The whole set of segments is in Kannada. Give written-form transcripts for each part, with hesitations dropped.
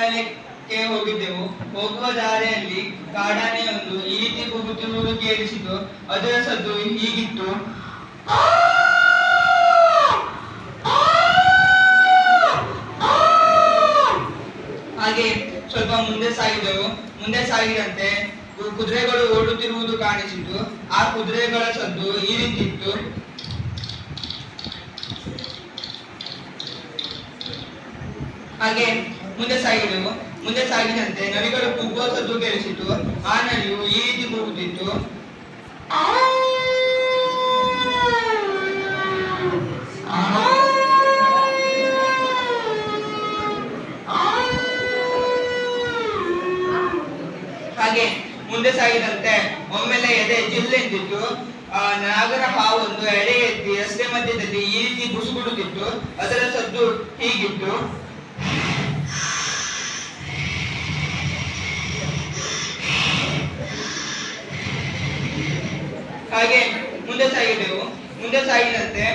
ದೇವಾಲಯಕ್ಕೆ ಹೋಗಿದ್ದೆವು. ಹೋಗುವ ದಾರಿಯಲ್ಲಿ ಕಾಡಾನೆಯೊಂದು ಈ ರೀತಿ ಕೂಗುತ್ತಿರುವುದು ಕೇಳಿಸಿತು. ಅದರ ಸದ್ದು ಹೀಗಿತ್ತು. ಹಾಗೆ ಸ್ವಲ್ಪ ಮುಂದೆ ಸಾಗಿದೆವು. ಮುಂದೆ ಸಾಗಿದಂತೆ ಕುದುರೆಗಳು ಓಡುತ್ತಿರುವುದು ಕಾಣಿಸಿತು. ಆ ಕುದುರೆಗಳ ಸದ್ದು ಈ ರೀತಿ ಇತ್ತು. ಹಾಗೆ ಮುಂದೆ ಸಾಗಿದೆವು. ಮುಂದೆ ಸಾಗಿದಂತೆ ನರಿಗಳು ಕೂಗುವ ಸದ್ದು ಕೇಳಿಸಿತು. ಆ ನರಿಯು ಈ ರೀತಿ ಕೂಗುತ್ತಿತ್ತು. ಹಾಗೆ ಮುಂದೆ ಸಾಗಿದಂತೆ ಒಮ್ಮೆಲೆ ಎದೆ ಜಿಲ್ಲೆಂದಿತ್ತು. ನಾಗರ ಹಾವೊಂದು ಎಡೆ ಎತ್ತಿ ರಸ್ತೆ ಮಧ್ಯದಲ್ಲಿ ಈ ರೀತಿ ಬುಸುಗುಡುತ್ತಿತ್ತು. ಅದರ ಸದ್ದು ಹೀಗಿತ್ತು. ಹಾಗೆ ಮುಂದೆ ಸಾಗಿದೆವು. ಮುಂದೆ ಸಾಗಿದಂತೆ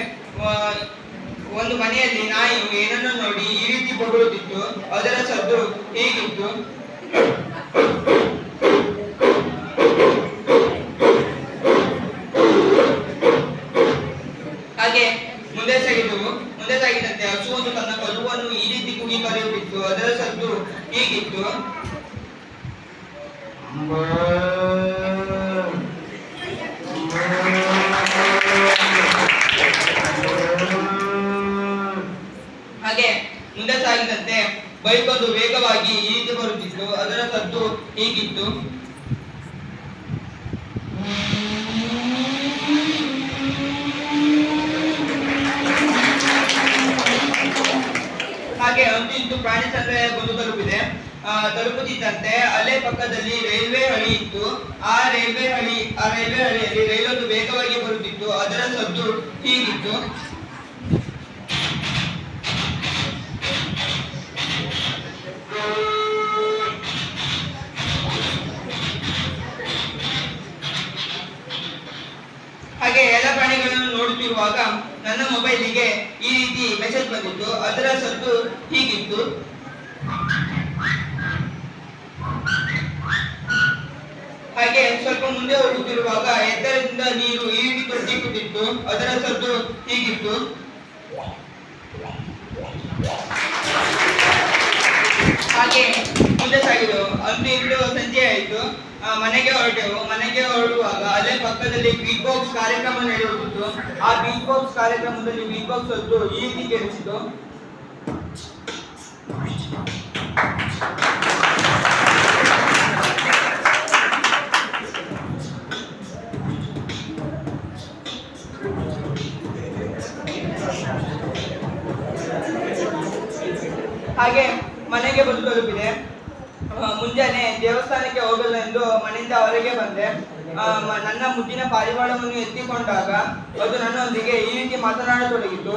ಒಂದು ಮನೆಯಲ್ಲಿ ನಾಯಿಯು ಏನನ್ನು ನೋಡಿ ಈ ರೀತಿ ಬೊಗಳುತ್ತಿತ್ತು. ಅದರ ಸದ್ದು ಹೀಗಿತ್ತು. ಹಾಗೆ ಮುಂದೆ ಸಾಗಿದೆವು. ಮುಂದೆ ಸಾಗಿದಂತೆ ಹಸುವೊಂದು ತನ್ನ ಕರುವನ್ನು ಈ ರೀತಿ ಕೂಗಿ ಕರೆಯುತ್ತಿತ್ತು. ಅದರ ಸದ್ದು ಹೀಗಿತ್ತು. ಹಾಗೆ ಮುಂದೆ ಸಾಗಿದಂತೆ ಬೈಕ್ ಒಂದು ವೇಗವಾಗಿ ಈ ರೀತಿ ಬರುತ್ತಿತ್ತು. ಅದರ ಸದ್ದು ಹೀಗಿತ್ತು. ಹಾಗೆ ಅಂತೂ ಇಂತೂ ಪ್ರಾಣಿ ಸಂಗ್ರಹಾಲಯ ಬಂದು ತಲುಪುತ್ತಿದ್ದಂತೆ ಅಲ್ಲೇ ಪಕ್ಕದಲ್ಲಿ ರೈಲ್ವೆ ಹಳಿ ಇತ್ತು. ಆ ರೈಲ್ವೆ ಹಳಿಯಲ್ಲಿ ರೈಲೊಂದು ವೇಗವಾಗಿ ಬರುತ್ತಿತ್ತು. ಅದರ ಸದ್ದು ಹೀಗಿತ್ತು. ಹಾಗೆ ಎಲ್ಲ ಪ್ರಾಣಿಗಳನ್ನು ನೋಡುತ್ತಿರುವಾಗ ನನ್ನ ಮೊಬೈಲಿಗೆ ಈ ರೀತಿ ಮೆಸೇಜ್ ಬಂದಿತ್ತು. ಅದರ ಸದ್ದು ಹೀಗಿತ್ತು. ಹಾಗೆ ಸ್ವಲ್ಪ ಮುಂದೆ ಹೋಗುತ್ತಿರುವಾಗ ಎತ್ತರದಿಂದ ನೀರು ಈ ರೀತಿ ತೊಟ್ಟಿಕ್ಕುತ್ತಿತ್ತು. ಅದರ ಸದ್ದು ಹೀಗಿತ್ತು. ಹಾಗೆ ಮುಂದೆ ಸಾಗಿದೆವು. ಅಂತೂ ಇಂದು ಸಂಜೆ ಆಯಿತು. ಮನೆಗೆ ಹೊರಟೆವು. ಮನೆಗೆ ಹೊರಡುವಾಗ ಅಲ್ಲೇ ಪಕ್ಕದಲ್ಲಿ ಬಿಗ್ ಬಾಕ್ಸ್ ಕಾರ್ಯಕ್ರಮ ನಡೆಯುತ್ತಿತ್ತು. ಆ ಬಿಗ್ ಬಾಕ್ಸ್ ಕಾರ್ಯಕ್ರಮದಲ್ಲಿ ಬಿಗ್ ಬಾಕ್ಸ್ ಸದ್ದು ಈ ರೀತಿ ಕೇಳಿಸಿತು. ಹಾಗೆ ಮನೆಗೆ ಬಂದು ತಲುಪಿದೆ. ಮುಂಜಾನೆ ದೇವಸ್ಥಾನಕ್ಕೆ ಹೋಗಲೆಂದು ಮನೆಯಿಂದ ಹೊರಗೆ ಬಂದೆ. ನನ್ನ ಮುದ್ದಿನ ಪಾರಿವಾಳವನ್ನು ಎತ್ತಿಕೊಂಡಾಗ ಅದು ನನ್ನೊಂದಿಗೆ ಈ ರೀತಿ ಮಾತನಾಡತೊಡಗಿತು.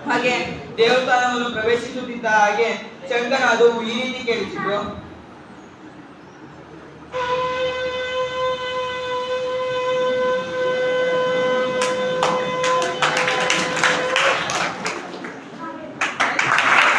ಹಾಗೆ ದೇವಸ್ಥಾನವನ್ನು ಪ್ರವೇಶಿಸುತ್ತಿದ್ದ ಹಾಗೆ ಶಂಕನ ಅದು ಈ ರೀತಿ ಕೇಳಿಸಿತು.